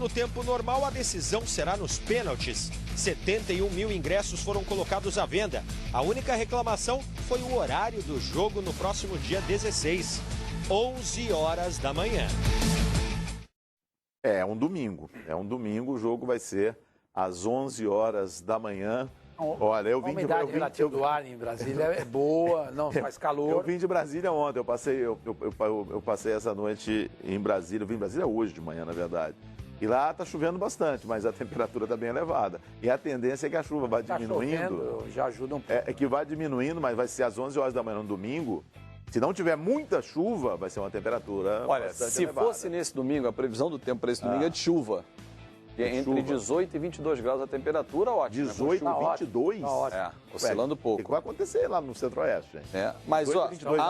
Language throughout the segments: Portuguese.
no tempo normal, a decisão será nos pênaltis. 71 mil ingressos foram colocados à venda. A única reclamação foi o horário do jogo no próximo dia 16, 11 horas da manhã. É um domingo. O jogo vai ser às 11 horas da manhã. Olha, a umidade relativa do ar em Brasília é boa, não faz calor. Eu vim de Brasília ontem, eu passei essa noite em Brasília, eu vim em Brasília hoje de manhã, na verdade. E lá está chovendo bastante, mas a temperatura está bem elevada. E a tendência é que a chuva vai diminuindo. Chovendo, já ajuda um pouco. É que vai diminuindo, mas vai ser às 11 horas da manhã no domingo. Se não tiver muita chuva, vai ser uma temperatura bastante elevada. Fosse nesse domingo, a previsão do tempo para esse domingo é de chuva. Entre 18 e 22 graus a temperatura, ótimo. 18 e 22? Tá ótimo. Oscilando pouco. O que vai acontecer lá no Centro-Oeste, gente? Mas 18, ó, 22,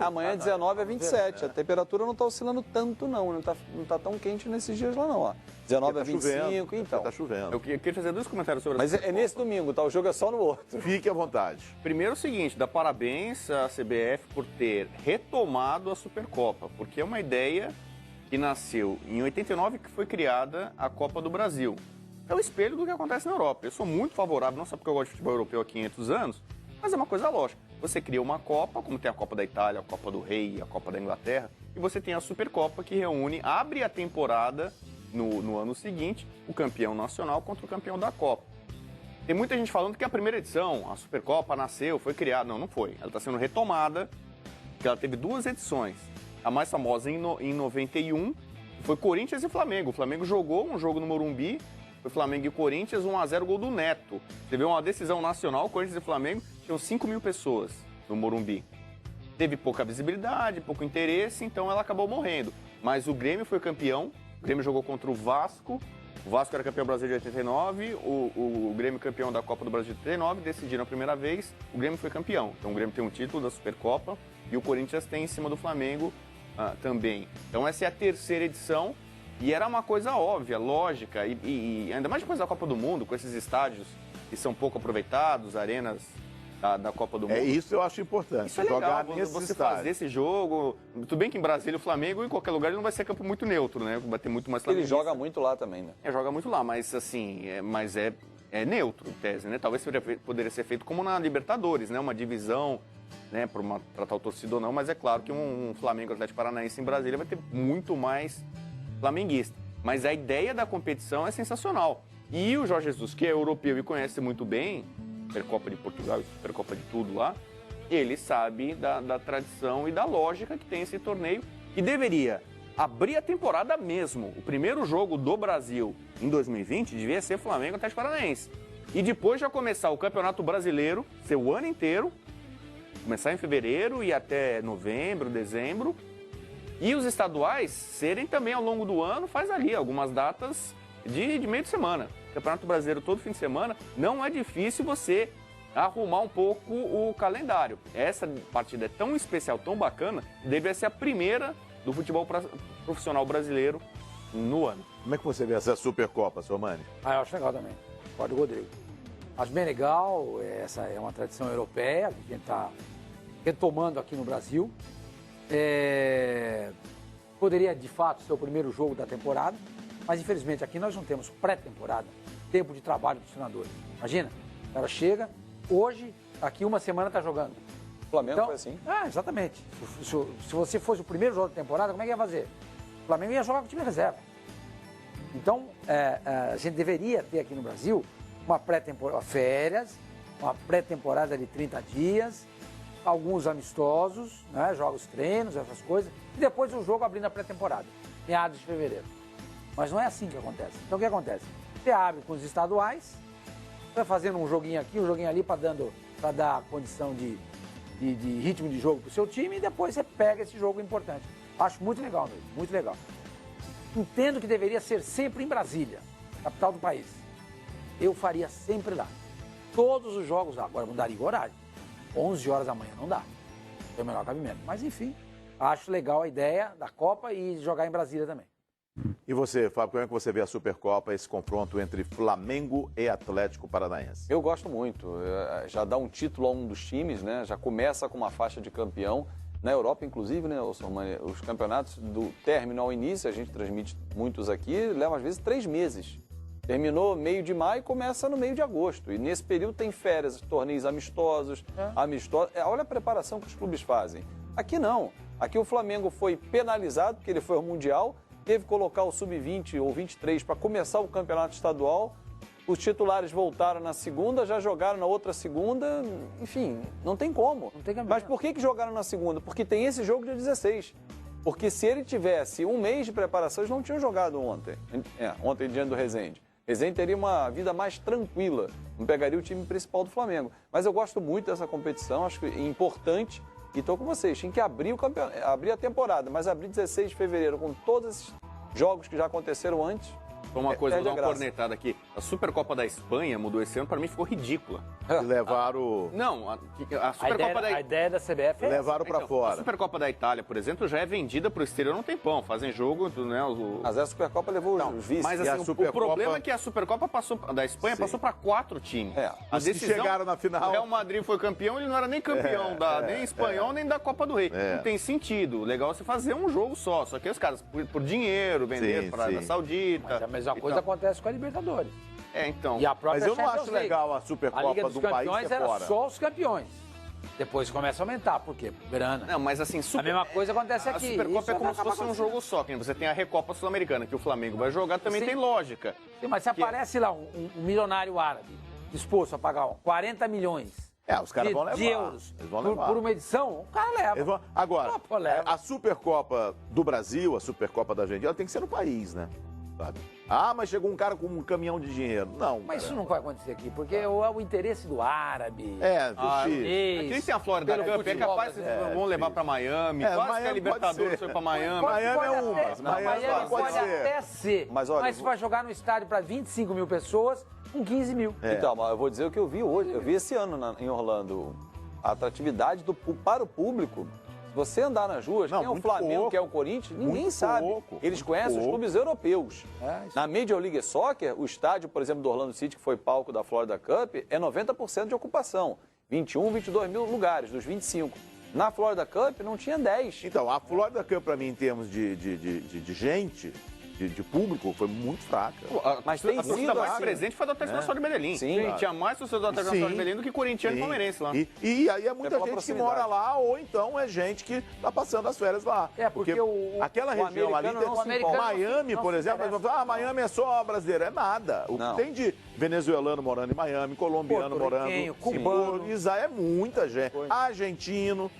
amanhã 19 a 27. A temperatura não está oscilando tanto, não. Não tá tão quente nesses dias lá, não. Ó. 19 a 25, então. Está chovendo. Eu queria fazer dois comentários sobre Mas é nesse domingo, tá? O jogo é só no outro. Fique à vontade. Primeiro é o seguinte, dá parabéns à CBF por ter retomado a Supercopa, porque é uma ideia que nasceu em 89, que foi criada a Copa do Brasil. É o espelho do que acontece na Europa. Eu sou muito favorável, não só porque eu gosto de futebol europeu há 500 anos, mas é uma coisa lógica. Você cria uma Copa, como tem a Copa da Itália, a Copa do Rei, a Copa da Inglaterra, e você tem a Supercopa que abre a temporada no ano seguinte, o campeão nacional contra o campeão da Copa. Tem muita gente falando que a primeira edição, a Supercopa, nasceu, foi criada. Não, não foi. Ela está sendo retomada, porque ela teve duas edições. A mais famosa em 91 foi Corinthians e Flamengo. O Flamengo jogou um jogo no Morumbi, foi Flamengo e Corinthians, 1-0, gol do Neto. Teve uma decisão nacional, Corinthians e Flamengo, tinham 5 mil pessoas no Morumbi. Teve pouca visibilidade, pouco interesse, então ela acabou morrendo. Mas o Grêmio foi campeão, o Grêmio jogou contra o Vasco era campeão brasileiro de 89, o Grêmio campeão da Copa do Brasil de 89, decidiram a primeira vez, o Grêmio foi campeão. Então o Grêmio tem um título da Supercopa e o Corinthians tem em cima do Flamengo também. Então essa é a terceira edição e era uma coisa óbvia, lógica, e ainda mais depois da Copa do Mundo, com esses estádios que são pouco aproveitados, arenas da Copa do Mundo. Isso eu acho importante. Isso é legal, você fazer esse jogo. Tudo bem que em Brasília o Flamengo, em qualquer lugar, ele não vai ser campo muito neutro, né? Vai ter muito mais Ele joga muito lá também, né? Joga muito lá, mas assim, é neutro, em tese, né? Talvez poderia ser feito como na Libertadores, né? Uma divisão, né? Para tratar o torcedor não, mas é claro que um Flamengo Atlético Paranaense em Brasília vai ter muito mais flamenguista. Mas a ideia da competição é sensacional. E o Jorge Jesus, que é europeu e conhece muito bem Supercopa de Portugal e Supercopa de tudo lá, ele sabe da tradição e da lógica que tem esse torneio, que deveria abrir a temporada mesmo. O primeiro jogo do Brasil em 2020 devia ser Flamengo Atlético Paranaense. E depois já começar o Campeonato Brasileiro, ser o ano inteiro, começar em fevereiro e até novembro, dezembro, e os estaduais serem também ao longo do ano, faz ali algumas datas de meio de semana. Campeonato Brasileiro todo fim de semana, não é difícil você arrumar um pouco o calendário. Essa partida é tão especial, tão bacana, deveria ser a primeira do futebol profissional brasileiro no ano. Como é que você vê essa Supercopa, Sormani? Eu acho legal também. Pode, Rodrigo. Acho bem legal, essa é uma tradição europeia que a gente está retomando aqui no Brasil. Poderia, de fato, ser o primeiro jogo da temporada, mas infelizmente aqui nós não temos pré-temporada, tempo de trabalho dos treinadores. Imagina, o cara chega, hoje, daqui uma semana está jogando. O Flamengo foi assim? Exatamente. Se você fosse o primeiro jogo da temporada, como é que ia fazer? O Flamengo ia jogar com o time reserva. Então, a gente deveria ter aqui no Brasil uma pré-temporada, férias, uma pré-temporada de 30 dias, alguns amistosos, né, jogos treinos, essas coisas, e depois o jogo abrindo a pré-temporada, meados de fevereiro. Mas não é assim que acontece. Então o que acontece? Você abre com os estaduais, vai fazendo um joguinho aqui, um joguinho ali para dar condição de ritmo de jogo para o seu time, e depois você pega esse jogo importante. Acho muito legal, mesmo, muito legal. Entendo que deveria ser sempre em Brasília, capital do país. Eu faria sempre lá. Todos os jogos lá. Agora mudaria o horário. 11 horas da manhã não dá. É o menor cabimento. Mas enfim, acho legal a ideia da Copa e jogar em Brasília também. E você, Fábio, como é que você vê a Supercopa, esse confronto entre Flamengo e Atlético Paranaense? Eu gosto muito. Já dá um título a um dos times, né? Já começa com uma faixa de campeão. na Europa, inclusive, né, Sormani, os campeonatos do término ao início, a gente transmite muitos aqui, levam às vezes 3 meses. Terminou meio de maio e começa no meio de agosto. E nesse período tem férias, torneios amistosos. Olha a preparação que os clubes fazem. Aqui não. Aqui o Flamengo foi penalizado, porque ele foi ao Mundial, teve que colocar o Sub-20 ou 23 para começar o campeonato estadual. Os titulares voltaram na segunda, já jogaram na outra segunda. Enfim, não tem como. Não tem caminho. Mas por que jogaram na segunda? Porque tem esse jogo dia 16. Porque se ele tivesse um mês de preparação, eles não tinham jogado ontem. Ontem diante do Resende. Resende teria uma vida mais tranquila, não pegaria o time principal do Flamengo. Mas eu gosto muito dessa competição, acho que é importante. E estou com vocês, tinha que abrir a temporada, mas abrir 16 de fevereiro com todos esses jogos que já aconteceram antes. Uma coisa, vou dar uma cornetada aqui. A Supercopa da Espanha mudou esse ano, para mim ficou ridícula. E levaram... Não, a Supercopa A ideia da CBF é levaram para A fora. Supercopa da Itália, por exemplo, já é vendida para o exterior há um tempão. Fazem jogo, né? Mas a Supercopa levou os vices. Mas E a assim, o Supercopa- problema é que a Supercopa da Espanha passou para 4 times. A Os que chegaram na final. O Real Madrid foi campeão, ele não era nem campeão nem espanhol, nem da Copa do Rei. Não tem sentido. O legal é você fazer um jogo só. Só que os caras, por dinheiro, vender para a Arábia Saudita. Mas a mesma coisa acontece com a Libertadores. Então. E a própria Mas eu não Champions acho League. legal a A Supercopa Liga dos do país Campeões ser era fora. só os campeões. Depois começa a aumentar, por quê? Grana. Não, mas assim, A mesma coisa acontece A aqui. Supercopa Isso é como vai se acabar fosse um acontecendo. jogo só. Que nem você tem a Recopa Sul-Americana, que o Flamengo vai jogar, também Sim. tem lógica. Sim, mas se aparece lá um milionário árabe disposto a pagar 40 milhões Os caras vão levar. de euros Eles vão levar. por uma edição, o cara leva. Eles vão- Agora, Pô, leva. a Supercopa do Brasil, a Supercopa da Argentina, ela tem que ser no país, né? Sabe? Mas chegou um cara com um caminhão de dinheiro. Não. Mas cara. isso não vai acontecer aqui, porque é o interesse do árabe. Justiça. Aqui tem a Florida Pelo Cup, é futebol capaz de brasileiro. vão levar para Miami. Quase que a Miami Libertadores pode ser. foi para Miami. Miami é uma. Miami pode até ser. Mas olha, Mas você vai jogar no estádio para 25 mil pessoas com 15 mil. Então, mas eu vou dizer o que eu vi hoje. Eu vi esse ano em Orlando. A atratividade para o público. Se você andar nas ruas, quem é o muito Flamengo, pouco. quem é o Corinthians, ninguém Muito sabe. pouco, Eles muito conhecem os pouco. clubes europeus. Isso. Na Major League Soccer, o estádio, por exemplo, do Orlando City, que foi palco da Florida Cup, é 90% de ocupação. 21, 22 mil lugares, dos 25. Na Florida Cup, não tinha 10. Então, a Florida Cup, pra mim, em termos de gente, de público, foi muito fraca. Mas tem A torcida sido mais assim. presente foi a do Atlético Nacional de Medellín. Sim. Tinha mais torcedor do Atlético Nacional de Medellín do que corintiano e palmeirense lá. E aí é muita pela gente que proximidade. mora lá, ou então é gente que tá passando as férias lá. Porque aquela região ali, americano não se importa. Miami, não por se exemplo, interessa. Miami é só brasileiro. É nada. O Não. que tem de venezuelano morando em Miami, colombiano morando Porto-riquenho, em cubano. Porto, é muita gente. Argentino.